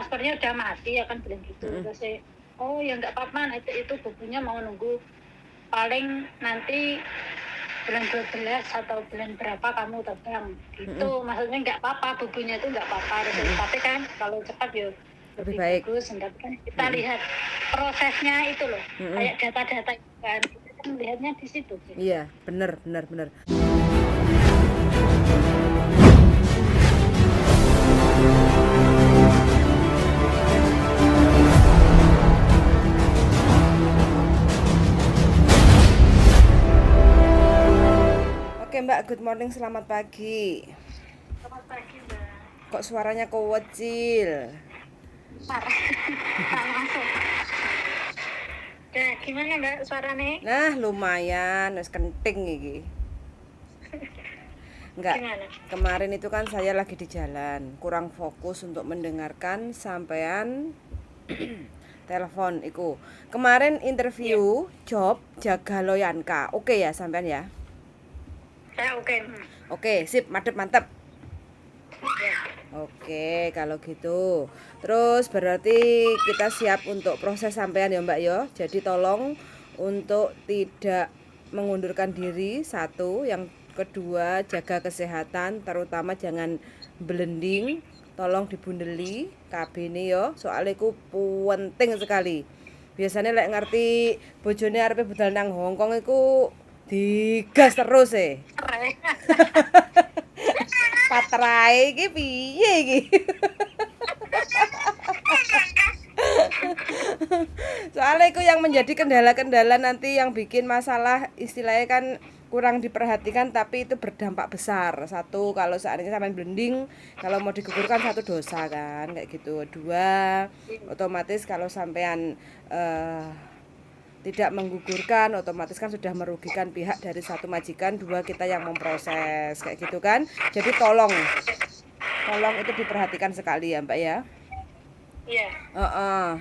transfernya udah mati ya kan bilang gitu. Terus saya, oh ya nggak apa-apa, nah, itu bukunya mau nunggu paling nanti bulan 12 atau bulan berapa kamu terbang gitu. Maksudnya nggak apa-apa, bukunya itu nggak apa-apa. Tapi kan kalau cepat ya lebih baik. bagus. Tapi kan kita lihat prosesnya itu loh, kayak data-data itu kan, kita kan melihatnya di situ. Iya, benar. Oke Mbak, good morning, selamat pagi. Selamat pagi Mbak. Kok suaranya kecil? Parah. Langsung. Ya, gimana Mbak suaranya? Nah, lumayan, wis kenting iki. Enggak. Gimana? Kemarin itu kan saya lagi di jalan, kurang fokus untuk mendengarkan sampean telepon iku. Kemarin interview job jaga loyanka. Oke ya sampean ya? Saya oke. Oke, sip, mantep. Ya. Oke, kalau gitu. Terus berarti kita siap untuk proses sampean ya Mbak yo. Jadi tolong untuk tidak mengundurkan diri, satu. Yang kedua, jaga kesehatan, terutama jangan blending. Tolong dibundeli kabine yo. Soalnya ku penting sekali. Biasanya lek ngerti bojone arepe budal nang Hongkong iku digas terus Patrai iki piye iki? Soalnya itu yang menjadi kendala-kendala nanti yang bikin masalah istilahnya kan kurang diperhatikan tapi itu berdampak besar. Satu, kalau seandainya sampai blending, kalau mau digugurkan satu dosa kan kayak gitu. Dua, otomatis kalau sampean tidak menggugurkan otomatis kan sudah merugikan pihak dari satu majikan, dua kita yang memproses kayak gitu kan. Jadi tolong itu diperhatikan sekali ya Mbak ya. Iya.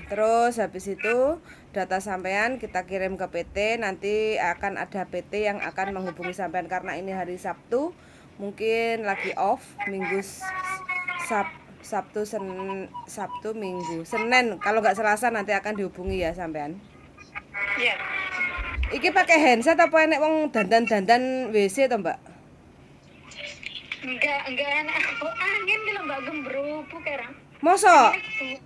Terus habis itu data sampean kita kirim ke PT, nanti akan ada PT yang akan menghubungi sampean karena ini hari Sabtu, mungkin lagi off minggu Sabtu Minggu Senin, kalau nggak Selasa nanti akan dihubungi ya sampean. Iya. Iki pakai handset apa enek wong dandan WC to Mbak? Enggak enak. Angin ki lho Mbak gembrubu kerang. Mosok? Heeh.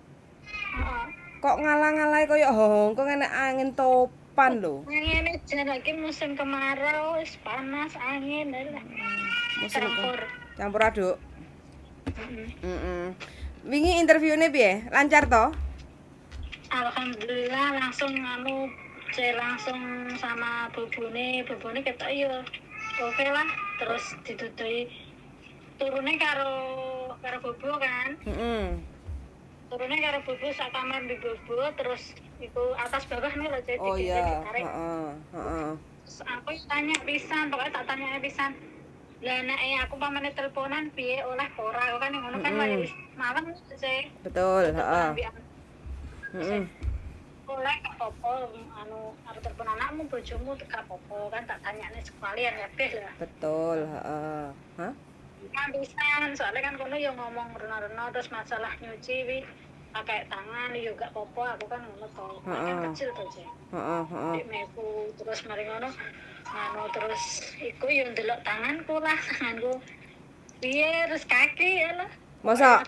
Kok ngalah-ngalahi koyo Hongkong enek angin topan lho. Ngene jan iki musim kemarau, wis panas, angin lah. Musim campur aduk. Heeh. Wingi interviewnya piye? Lancar toh? Alhamdulillah langsung langsung sama bobone ketok yo oke lah, terus ditutui turune karo bobo kan. Turune karo bobo sak kamar di bobo, terus iku atas bawah nih lho jadi ditarik. Terus aku tanya pisan, pokoknya tak tanya pisan. Lah nek aku pamane teleponan piye oleh ora, aku kan ngono kan wis malam sih. Betul, heeh. Oleh gak apa-apa, arep telepon anakmu, bojomu gak apa-apa kan, tak tanyane sekalian kabeh lah. Betul, heeh. Hah? Kan pisan, soalnya kan kono yo ngomong rena-rena terus masalah nyuci wi pakai tangan yo gak apa-apa, aku kan ngono to. Kan kecil to, Cek. Heeh. Meku terus mari ngono terus iku yo ndelok tanganku lah, tanganku piye terus kaki ya lah. Masa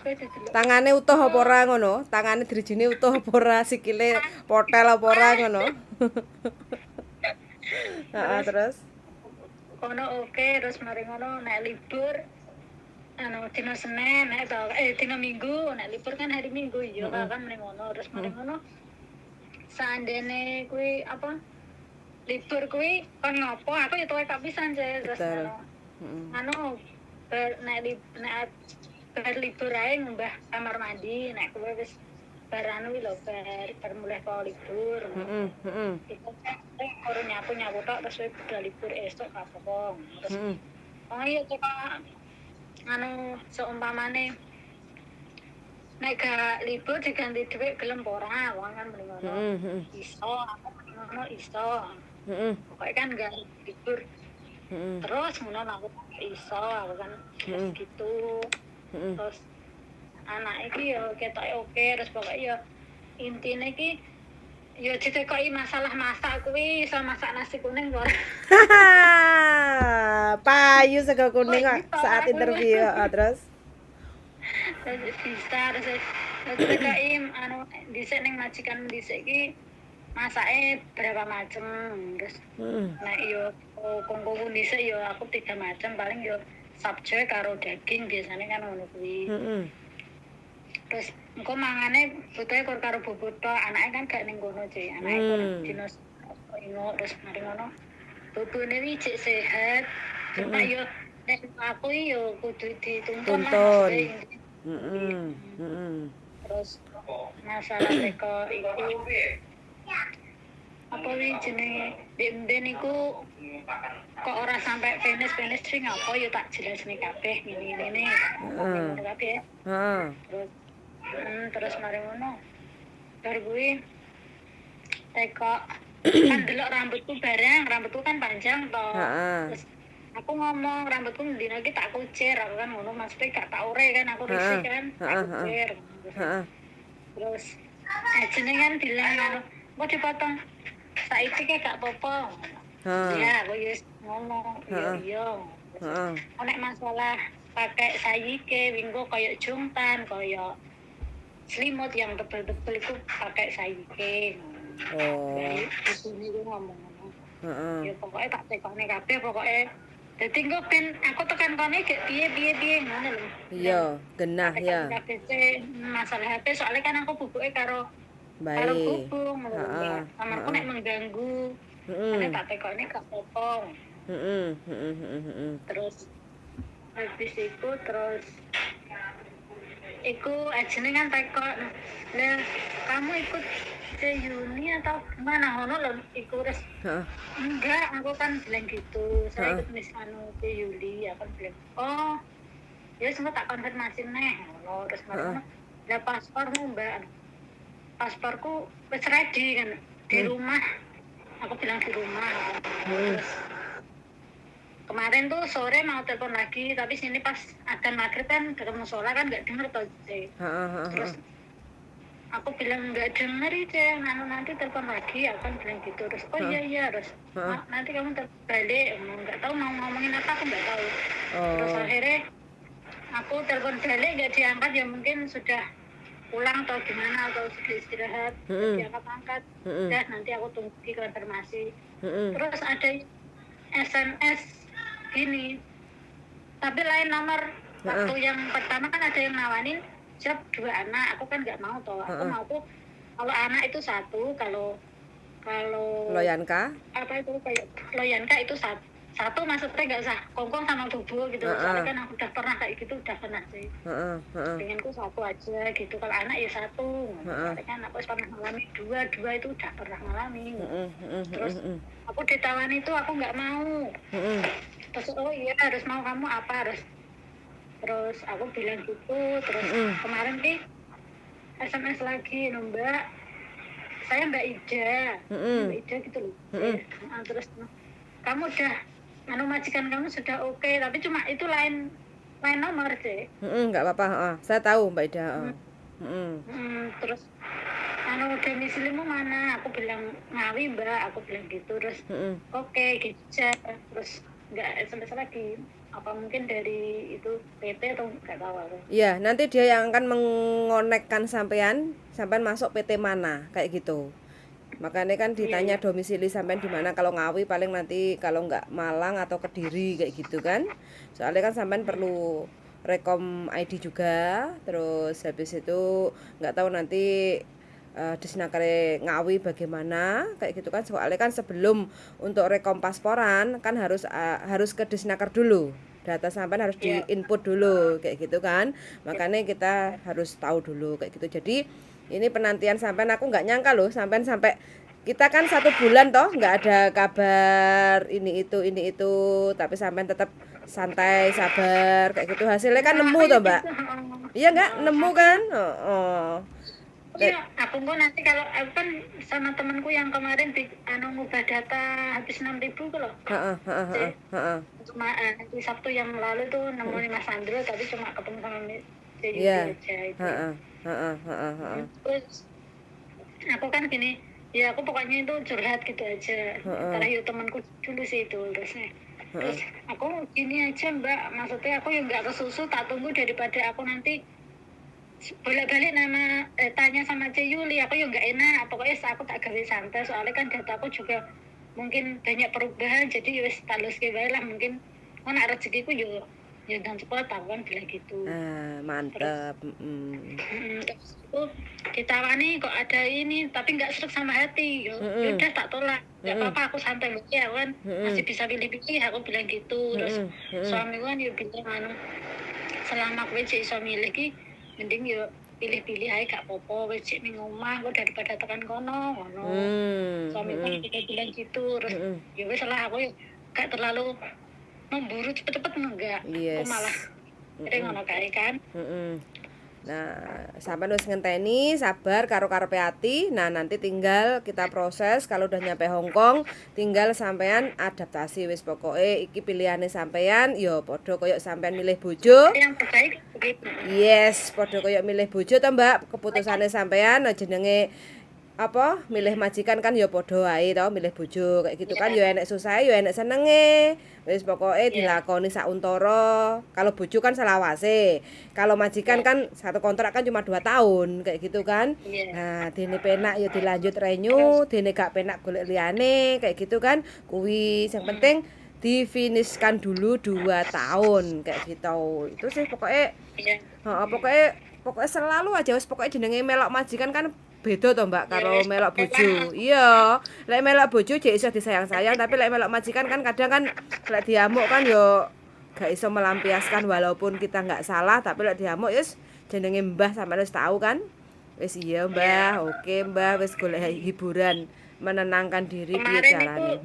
tangane utuh apa ora ngono? Tangane drijine utuh apa ora, sikile potel apa ora ngono? Heeh, terus kono oke, terus mari ngono nek libur dina Senin, dina Minggu, nek libur kan hari Minggu ya kan mari ngono, terus mari ngono seandainya kuwi apa libur kuwi kon ngopo, aku ya tuwe kapisan Cek, terus nek libur ae ngembah kamar mandi, nek kowe wis baranu lho bar mulai kok libur. Itu kan karo nyapu tok terus kowe budal libur esuk kapok. Terus oh iya cek seumpamane nek gak libur diganti dhuwit gelem ora, wong kan mrene ngono. Iso, apa ngono iso. Pokoknya kan gak libur. Terus ngono aku iso, aku kan gitu. Terus anak iki ya ketoke oke, terus pokoknya ya intine iki ya ditekoki masalah masak kuwi iso masak nasi kuning kok. Payu sego kuning Oh, kok bisa saat aku. interview. Terus Terus bisa terus ditekoki anu dhisik ning majikan dhisik iki masake berapa macem terus nek yo kongko dhisik yo aku 3 macem paling yo sabje karo daging biasanya kan ngono kuwi. Terus engko mangane butuhe kur karo bubut tok, anake kan gak ning kono, Cik. Anake kur dinos ino terus mari ngono. Bubune iki cek sehat. Cuma yo nek aku iki yo kudu dituntun lah tuntun. maksudnya. Terus masalah teko iku apa wi jenenge ben iku kok ora sampai finish sing apa yo tak jelasne kabeh ngene-ngene. Ngono kabeh. Heeh. Terus mari ngono. Bar kuwi teko kan delok rambutku kan panjang toh. Terus aku ngomong rambutku ndino iki tak kucir aku kan ngono maksudnya gak tak ure kan aku risih kan tak kucir. Terus jenenge kan bilang anu mau dipotong saiki ki gak apa-apa. Ya aku wis ngomong iya. Nek masalah pakai sayike wingko koyo jungtan koyo selimut yang tebel-tebel itu pakai sayike. Dari sini gue ngomong. Ya pokoknya tak tekone kabeh pokoknya. Dadi engko ben aku tekan kene gek piye ngono lho. Iya, genah ya. Masalah HP soalnya kan aku bubuke karo gubung. Sama aku nek mengganggu. Nek tak tekone gak potong. Terus habis itu terus iku ajene kan tekok lah kamu ikut ke uni atau mana ngono lho iku terus enggak aku kan bilang gitu saya ikut Miss anu ke Yuli aku bilang oh ya sempat tak konfirmasi neh ngono terus ngono lah paspormu mbak pasporku wis ready kan di rumah aku bilang di rumah terus kemarin tuh sore mau telepon lagi tapi sini pas adzan maghrib kan ketemu sholat kan nggak denger toh terus aku bilang nggak denger aja nanti telepon lagi aku kan bilang gitu terus oh iya terus nanti kamu balik nggak tahu mau ngomongin apa aku nggak tahu terus akhirnya aku telepon balik nggak diangkat ya mungkin sudah pulang atau gimana atau sudah istirahat diangkat udah nanti aku tunggu konfirmasi terus ada SMS gini tapi lain nomor waktu yang pertama kan ada yang nawarin job 2 anak aku kan nggak mau toh aku mau tuh kalau anak itu 1 kalau Loyanka apa itu kayak Loyanka itu 1 maksudnya nggak usah kongkong sama bubu gitu soalnya kan aku udah pernah kayak gitu udah pernah sih pengenku 1 aja gitu kalau anak ya 1 soalnya kan aku pernah ngalami 2 itu udah pernah ngalami terus aku ditawani itu aku nggak mau terus oh iya harus mau kamu apa terus aku bilang gitu terus kemarin nih SMS lagi Mbak saya Mbak Ida gitu loh terus kamu udah majikan kamu sudah oke tapi cuma itu lain nomor deh nggak apa-apa saya tahu Mbak Ida terus domisilimu mana aku bilang Ngawi Mbak aku bilang gitu terus oke gitu terus nggak SMS lagi apa mungkin dari itu PT atau nggak tahu aku. Iya nanti dia yang akan mengonekkan sampean masuk PT mana kayak gitu makanya kan ditanya domisili sampean di mana kalau Ngawi paling nanti kalau nggak Malang atau Kediri kayak gitu kan soalnya kan sampean perlu rekom ID juga terus habis itu nggak tahu nanti Disnakare Ngawi bagaimana kayak gitu kan soalnya kan sebelum untuk rekom pasporan kan harus ke Disnaker dulu data sampean harus diinput dulu kayak gitu kan makanya kita harus tahu dulu kayak gitu jadi ini penantian sampean aku nggak nyangka loh sampean sampai kita kan 1 bulan toh nggak ada kabar ini itu tapi sampean tetap santai sabar kayak gitu hasilnya kan nemu toh Mbak iya nggak nemu kan Iya, aku nanti kalau aku kan sama temanku yang kemarin ngubah data habis 6.000 tuh loh. Cuma di Sabtu yang lalu tuh nemuin Mas Andro tapi cuma ketemu sama Yuli Iya. aja itu. Heeh. Heeh, heeh, heeh. Terus aku kan gini, ya aku pokoknya itu curhat gitu aja. Heeh. Terakhir temanku dulu sih itu terusnya. Heeh. Terus aku gini aja Mbak, maksudnya aku yang nggak kesusu, tak tunggu daripada aku nanti bolak-balik tanya sama Ce Yuli, aku yang nggak enak. Pokoknya aku tak gawe santai, soalnya kan dataku juga mungkin banyak perubahan, jadi ya wis tak luske bae lah, mungkin nak rezekiku yo ya dan cepat aku kan bilang gitu. Ah, Terus mantep. Mm-mm. terus itu ditawani kok ada ini tapi nggak serak sama hati, yo Mm-mm. udah tak tolak, nggak Mm-mm. apa-apa, aku santai loh ya kan, Mm-mm. masih bisa pilih-pilih, aku bilang gitu. Terus Mm-mm. Mm-mm. suamiku kan yo bilang selama kowe cek iso milih ki mending yo pilih-pilih ae gak apa-apa, wis cek ning omah kok daripada tekan kono ngono. Suamiku Mm-mm. juga bilang gitu. Terus Mm-mm. ya wis lah, aku yo gak terlalu memburu cepet-cepet, enggak. Aku malah Yes. sering ngono kae kan. Mm-mm. Nah, sampai wis ngenteni sabar karo karepe ati. Nah, nanti tinggal kita proses kalau udah nyampe Hong Kong, tinggal sampean adaptasi wis pokoke iki pilihane sampean ya padha koyo sampean milih bojo. Yang terbaik begitu. Yes, padha koyo milih bojo to, Mbak. Keputusane sampean jenenge apa milih majikan kan ya padha wae to, milih bojo kayak gitu kan ya enek susah ya enek senenge. Wis pokoke dilakoni sauntara. Kalau bojo kan selawase. Kalau majikan kan satu kontrak kan cuma 2 tahun kayak gitu kan. Nah, dene penak ya dilanjut renyu, dene gak penak golek liyane kayak gitu kan. Kuwi yang penting difinishkan dulu 2 tahun kayak gitu. Itu sih pokoknya heeh, pokoknya selalu aja wis pokoke jenenge melok majikan kan beda to Mbak karo melok bojo. Iya, lek melok bojo jek iso disayang-sayang, tapi lek melok majikan kan kadang kan lek diamuk kan yo gak iso melampiaskan walaupun kita nggak salah, tapi lek diamuk wis jenenge Mbah sampeyan wis tahu kan. Wis iya Mbah, oke Mbah, wis golek hiburan, menenangkan diri piye carane.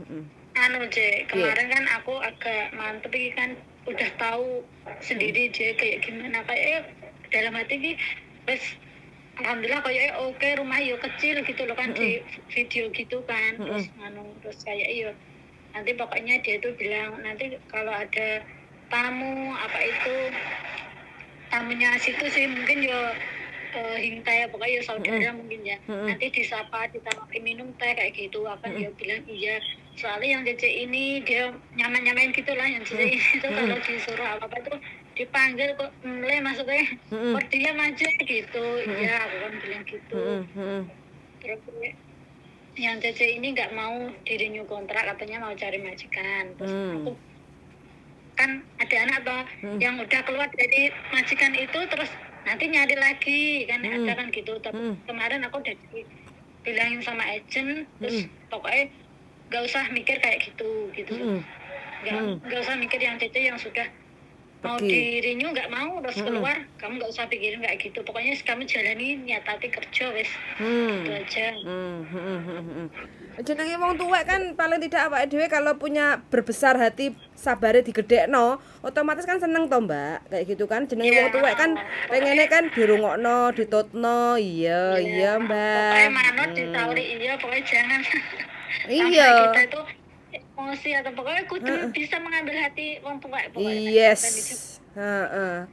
Kemarin kan aku agak mantep iki kan udah tahu sendiri dia kayak gimana, kayak dalam hati ini wis alhamdulillah kayak oke, rumah yo kecil gitu loh kan, di video gitu kan. Terus kayak iyo nanti pokoknya dia tuh bilang nanti kalau ada tamu apa itu tamunya situ sih mungkin yo hintai pokoknya saudara mungkin ya, nanti disapa ditawarin minum teh kayak gitu apa. Dia bilang iya, soalnya yang Cece ini dia nyaman-nyamain gitulah, yang Cece ini tuh kalau disuruh apa tuh dipanggil kok mulai maksudnya kok diam aja gitu. Iya, aku kan bilang gitu. Terus yang Cece ini nggak mau di renew kontrak, katanya mau cari majikan. Terus aku kan ada anak toh yang udah keluar dari majikan itu terus nanti nyari lagi kan, ada kan gitu. Tapi kemarin aku udah bilangin sama agent, terus pokoknya nggak usah mikir kayak gitu nggak usah mikir yang Cece yang sudah mau di renew nggak mau terus keluar, kamu nggak usah pikirin kayak gitu, pokoknya kamu jalani nyatati kerja wes gitu aja. Jenenge wong tuwek kan paling tidak awake dhewe kalau punya berbesar hati sabare digedhekno, otomatis kan seneng to, Mbak. Kayak gitu kan jenenge wong tuwek kan pengene kan dirungokno, ditutno. Iya, Mbak. Pokoknya manut ditauri iya, pokoknya jangan iya kita itu emosi atau pokoknya kudu bisa mengambil hati wong tuwek pokoknya. Yes.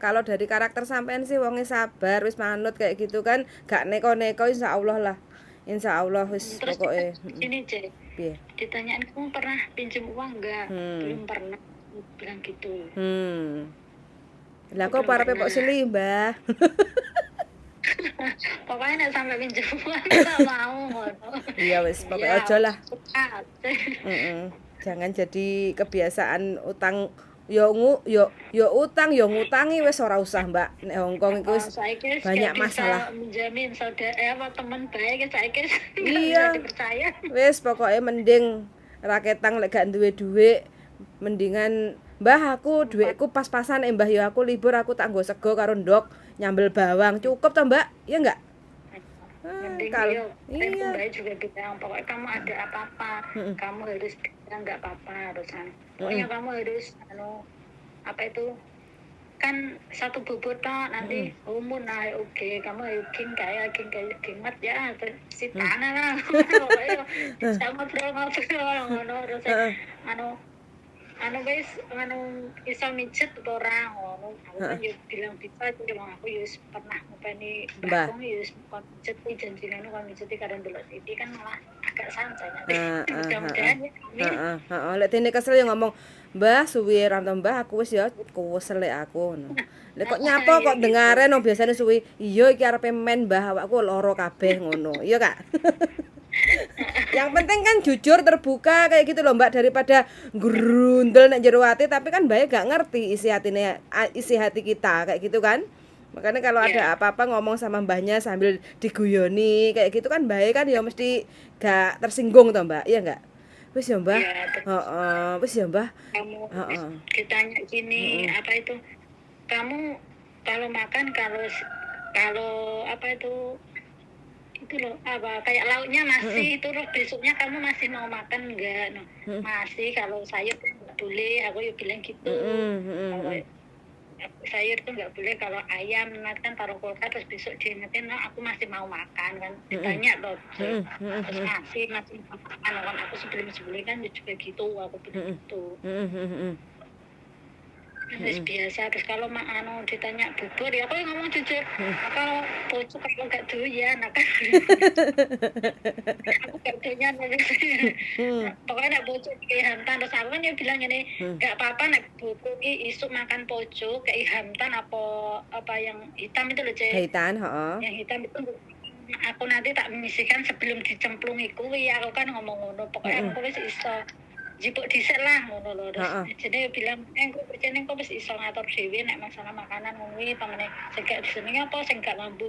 Kalau dari karakter sampean sih wonge sabar, wis manut kayak gitu kan, gak neko-neko insyaallah lah. Insyaallah wis pokoknya. Ini Cek. Ditanyain kamu pernah pinjam uang enggak? Belum pernah, bilang gitu. Lah kok parepe kok seli, Mbah? Pokoknya nek sampai pinjam uang enggak mau. Iya wis pokoknya aja lah. Jangan jadi kebiasaan utang yo utang yo ngutangi wis ora usah Mbak. Nek Hongkong iku banyak masalah. Menjamin saudara apa teman baik saiki iya dipercaya. Wis pokoknya mending raketang lek gak duwe dhuwit mendingan Mbah aku dhuwitku pas-pasan Mbah yo aku libur aku tak nggo sego karo ndok nyambel bawang cukup to Mbak ya enggak? Kalau iya juga bilang pokoknya kamu ada apa-apa kamu harus bilang nggak apa-apa terusan pokoknya kamu harus apa itu kan satu bubur toh nanti umur nah oke kamu yakin kayak gimat ya si tanah lah pokoknya sama ngobrol ngono terus wis iso mijet apa ora ngono. Aku kan yo bilang bisa cuma aku yo wis pernah ngopeni Mbah. mbahku yo wis kon mijet iki janjine kon mijeti karo ndelok TV kan malah agak santai nanti. Heeh, heeh. Mudah-mudahan ya amin. Heeh, heeh. Lek dene kesel yo ngomong, "Mbah, suwi ra nonton Mbah, aku wis ya kuwesel lek aku," ngono. Lek kok nyapa Ya kok gitu. dengare no biasane suwi, "Iya iki arepe men Mbah, awakku lara kabeh," ngono. Iya, Kak? Yang penting kan jujur terbuka kayak gitu loh Mbak, daripada grundel nek jero ati tapi kan Mbak gak ngerti isi hati kita kayak gitu kan. Makanya kalau ada Ya, apa-apa ngomong sama mbahnya sambil diguyoni kayak gitu kan Mbak kan ya mesti gak tersinggung toh Mbak, iya enggak? Wis ya Mbah. ya terus Heeh, wis ya Mbah. kamu Heeh. ditanya gini Heeh. apa itu kamu kalau makan kalau apa itu loh apa kayak lauknya Heeh. masih itu loh besoknya kamu masih mau makan enggak no, Heeh. masih kalau sayur kan nggak boleh aku ya bilang gitu Heeh. kalau Heeh. sayur tuh nggak boleh kalau ayam nanti kan taruh kulkas terus besok diingetin no, aku masih mau makan kan Heeh. ditanya loh Heeh. terus Heeh. masih mau makan kan aku sebelum kan juga gitu aku bilang Heeh. gitu. Heeh. Heeh. Wis biasa terus kalau ditanya bubur ya aku yang ngomong jujur kalau bocor kalau nggak doyan nah kan aku gak doyan Heeh. pokoknya nak bocor kayak hantan terus aku kan dia bilang ini Heeh. nggak apa-apa nak bocor isuk makan pojok kayak hantan apa yang hitam itu loh cek Jahitan, heeh. yang hitam itu aku nanti tak menyisihkan sebelum dicemplungi kuwi aku kan ngomong ngono pokoknya Heeh. aku wis iso jipuk dhisik lah ngono lho terus Heeh. jadi bilang engko percaya kok wis iso ngatur dhewe nek masalah makanan kuwi pamane sing gak disenengi apa sing gak mampu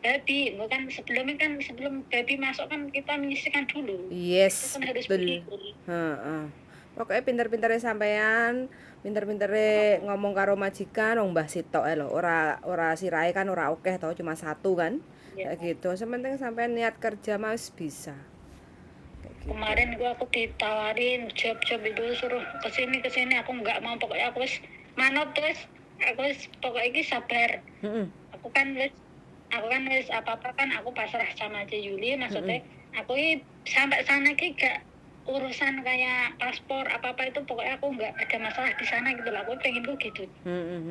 babi kan sebelum babi masuk kan kita menyisihkan dulu itu Yes, kan harus betul. begitu. Heeh. Pokoknya pinter-pintere sampean, pinter-pintere ngomong karo majikan, wong Mbah Sitok ae lho. Ora sirahe kan ora akeh to, cuma satu kan. Ya. Kayak gitu. Sementing sampean niat kerja mah wis bisa. Kayak gitu. Kemarin aku ditawarin job itu suruh kesini aku nggak mau pokoknya aku wis manut terus aku wis pokoknya ini sabar Heeh. aku kan wis apa-apa kan aku pasrah sama aja Yuli maksudnya aku ini sampai sana ki gak urusan kayak paspor apa-apa itu pokoknya aku nggak ada masalah di sana gitu lah aku pengen gue gitu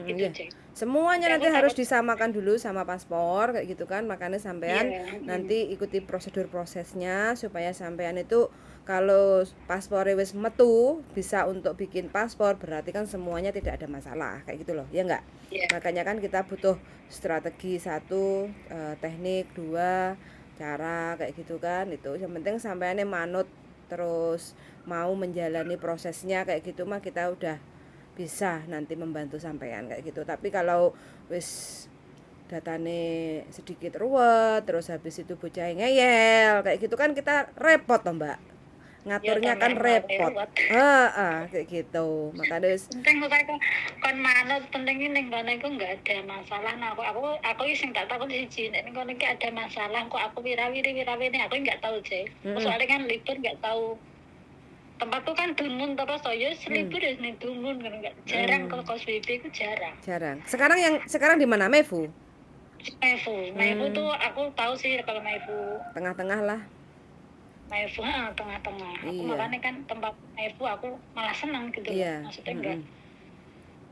gitu Iya. aja Semuanya aku nanti harus takut disamakan dulu sama paspor kayak gitu kan. Makanya sampean iya nanti ikuti prosedur prosesnya supaya sampean itu kalau paspornya wis metu bisa untuk bikin paspor berarti kan semuanya tidak ada masalah kayak gitu loh. Ya enggak? iya Makanya kan kita butuh strategi satu, teknik dua, cara kayak gitu kan. Itu yang penting sampeannya manut terus mau menjalani prosesnya kayak gitu mah kita udah bisa nanti membantu sampean kayak gitu. Tapi kalau wis datane sedikit ruwet terus habis itu bocah ngeyel kayak gitu kan kita repot toh Mbak. ya Ngaturnya tambah kan repot. lewat Heeh, kayak gitu. Makanya wis penting kok aku kon manut penting ini kono iku nggak ada masalah nah aku sing tak takut siji nek kono iki ada masalah kok aku wirawiri aku nggak tahu sih soalnya kan libur nggak tahu tempatku kan Dunmun terus ya libur ya ning Dunmun kan nggak jarang kalau kos BB itu jarang jarang. Sekarang di mana? Mefu? Maifu tuh aku tahu sih kalau Maifu Tengah-tengah lah. tengah-tengah aku Iya. makanya kan tempat Maifu aku malah senang gitu loh Iya. maksudnya enggak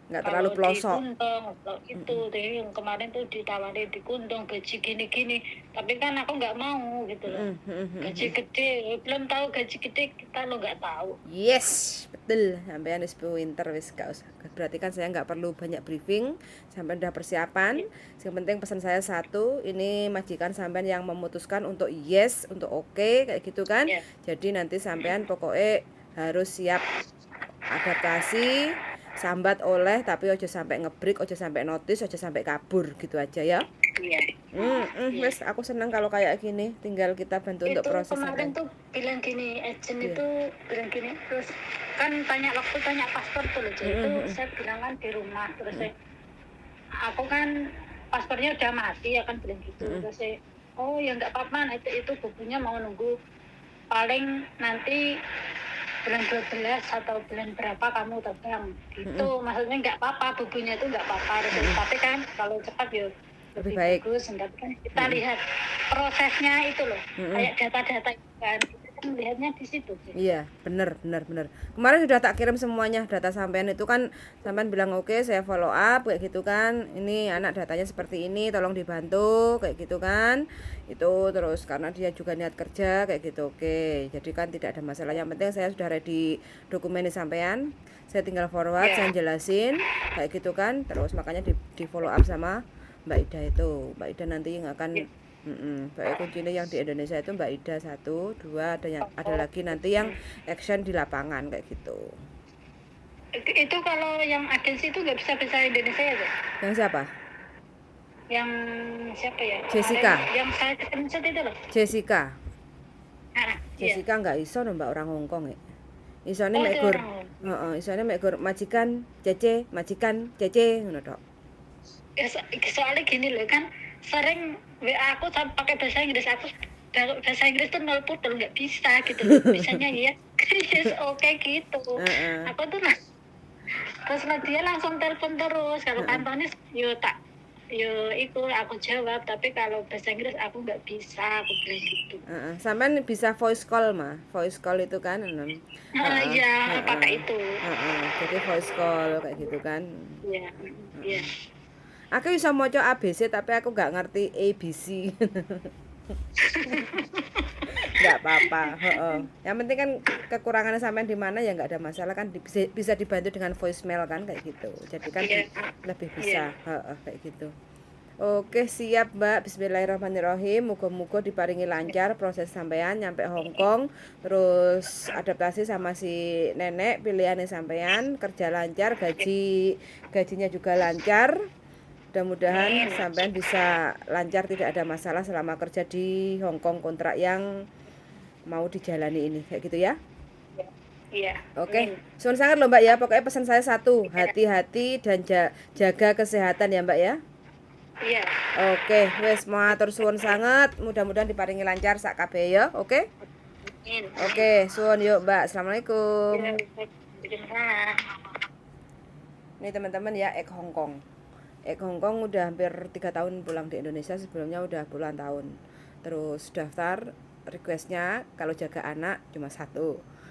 Nggak terlalu kalau di pelosok. Kundong kalau itu deh yang kemarin tuh ditawarin di Kundong gaji gini-gini tapi kan aku nggak mau gitu loh gaji gede belum tahu gaji gede kita lo nggak tahu Yes, betul. Sampean wis pinter wis gak usah. Berarti kan saya nggak perlu banyak briefing, sampai udah persiapan. Yang penting pesan saya satu, ini majikan sampean yang memutuskan untuk yes, untuk oke kayak gitu kan. ya Jadi nanti sampean pokoknya harus siap adaptasi, sambat oleh tapi ojo sampai ngebreak, ojo sampai notice, ojo sampai kabur gitu aja ya. iya Wes aku senang kalau kayak gini, tinggal kita bantu untuk itu proses kemarin sampean. tuh bilang gini agent Iya. itu bilang gini terus kan tanya paspor tuh loh Cik. Itu saya bilang kan di rumah terus aku kan paspornya udah mati ya kan bilang gitu terus saya oh ya nggak apa-apa nah, itu bukunya mau nunggu paling nanti bulan 12 atau bulan berapa kamu terbang gitu maksudnya nggak apa-apa bukunya itu nggak apa-apa tapi kan kalau cepat ya Lebih lebih baik. bagus tapi kan kita lihat prosesnya itu loh kayak data-data itu kan melihatnya di situ sih. Iya, bener. Kemarin sudah tak kirim semuanya data sampean itu kan, sampean bilang oke, saya follow up kayak gitu kan. Ini anak datanya seperti ini, tolong dibantu kayak gitu kan. Itu terus karena dia juga niat kerja kayak gitu. Oke. Jadi kan tidak ada masalah. Yang penting saya sudah ready dokumennya sampean. Saya tinggal forward, saya jelasin kayak gitu kan. Terus makanya di follow up sama Mbak Ida itu. Mbak Ida nanti yang akan Pokoknya kuncinya yang di Indonesia itu Mbak Ida 1, 2, ada lagi nanti yang action di lapangan kayak gitu. Itu kalau yang agensi itu nggak bisa bahasa Indonesia ya, Dok? Yang siapa? Yang siapa ya? Jessica. Yang saya screenshot itu loh. Jessica. Iya. Jessica nggak iso no Mbak, orang Hongkong ya. Isone Oh, mek itu gur. orang. Heeh, isone mek gur majikan Cece ngono tok. Ya, soalnya gini loh kan, sering WA aku pakai bahasa Inggris, aku bahasa Inggris tuh nol putol, nggak bisa gitu loh. Bisanya ya yes, oke gitu. Aku tuh terus dia langsung telepon terus, kalau Kantonis yo aku jawab, tapi kalau bahasa Inggris aku nggak bisa, aku bilang gitu. Sampean bisa voice call mah. Voice call itu kan Iya, pakai itu. Jadi voice call kayak gitu kan. Iya. Aku bisa maca ABC tapi aku nggak ngerti ABC. Nggak apa-apa. Yang penting kan kekurangannya sampean di mana ya nggak ada masalah kan, bisa dibantu dengan voicemail kan kayak gitu. Jadi kan lebih bisa kayak gitu. Oke, siap Mbak. Bismillahirrahmanirrahim. Muga-muga diparingi lancar proses sampean nyampe Hong Kong, terus adaptasi sama si nenek pilihannya sampean, kerja lancar, gajinya juga lancar. Mudah-mudahan sampean bisa lancar, tidak ada masalah selama kerja di Hong Kong kontrak yang mau dijalani ini kayak gitu ya. Iya. Oke. Suwun sangat loh Mbak ya. Pokoknya pesan saya satu, hati-hati dan jaga kesehatan ya Mbak ya. Iya. Oke, wes matur suwun sangat. Mudah-mudahan diparingi lancar sak kabeh ya. Oke. Oke, suwun yuk Mbak. Assalamualaikum. Ini teman-teman ya, Hong Kong udah hampir 3 tahun pulang di Indonesia, sebelumnya udah puluhan tahun. Terus daftar requestnya kalau jaga anak cuma 1,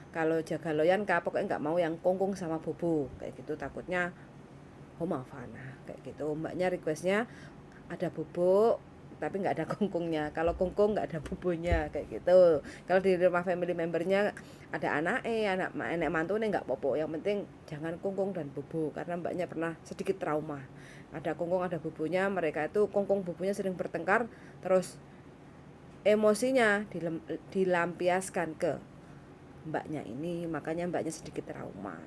kalau jaga loyan pokoknya nggak mau yang kongkong sama bobo kayak gitu, takutnya homofana kayak gitu. Mbaknya requestnya ada bobo tapi nggak ada kongkongnya, kalau kongkong nggak ada bobonya kayak gitu. Kalau di rumah family membernya ada anak mantu nih nggak popo, yang penting jangan kongkong dan bobo, karena mbaknya pernah sedikit trauma, ada kongkong ada bobonya, mereka itu kongkong bobonya sering bertengkar, terus emosinya dilampiaskan ke mbaknya ini, makanya mbaknya sedikit trauma.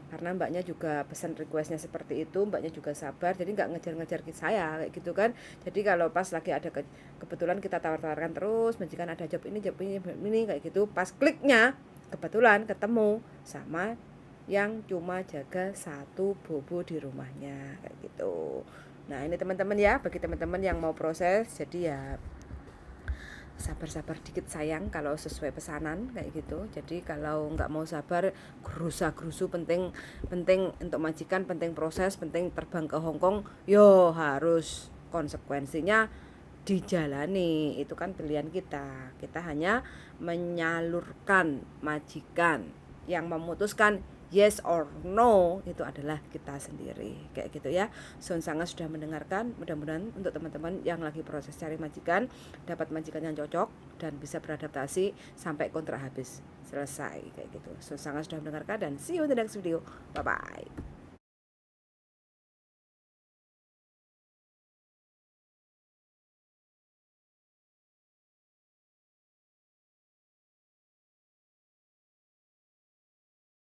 Karena mbaknya juga pesan requestnya seperti itu, mbaknya juga sabar, jadi nggak ngejar-ngejar saya kayak gitu kan. Jadi kalau pas lagi ada kebetulan kita tawar-tawarkan terus, majikan ada job ini kayak gitu, pas kliknya kebetulan ketemu sama yang cuma jaga 1 bobo di rumahnya kayak gitu. Nah ini teman-teman ya, bagi teman-teman yang mau proses, jadi ya sabar-sabar dikit sayang kalau sesuai pesanan kayak gitu. Jadi kalau nggak mau sabar, gerusa-gerusu, penting untuk majikan, penting proses, penting terbang ke Hong Kong, yo harus konsekuensinya dijalani. Itu kan pilihan kita hanya menyalurkan, majikan yang memutuskan yes or no itu adalah kita sendiri kayak gitu ya. Sun sangat sudah mendengarkan, mudah-mudahan untuk teman-teman yang lagi proses cari majikan dapat majikan yang cocok dan bisa beradaptasi sampai kontrak habis selesai kayak gitu. Sun sangat sudah mendengarkan dan see you in the next video. Bye bye.